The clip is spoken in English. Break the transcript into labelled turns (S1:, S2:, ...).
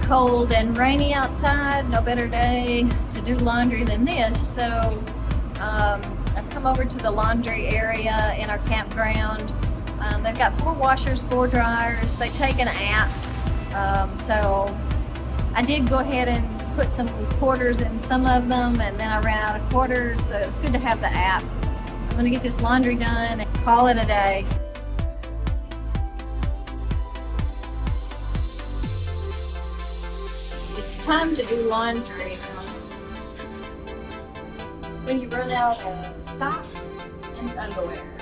S1: cold and rainy outside. No better day to do laundry than this. So I've come over to the laundry area in our campground. They've got 4 washers, 4 dryers. They take an app. So I did go ahead and put some quarters in some of them, and then I ran out of quarters. So it's good to have the app. I'm gonna get this laundry done and call it a day. It's time to do laundry when you run out of socks and underwear.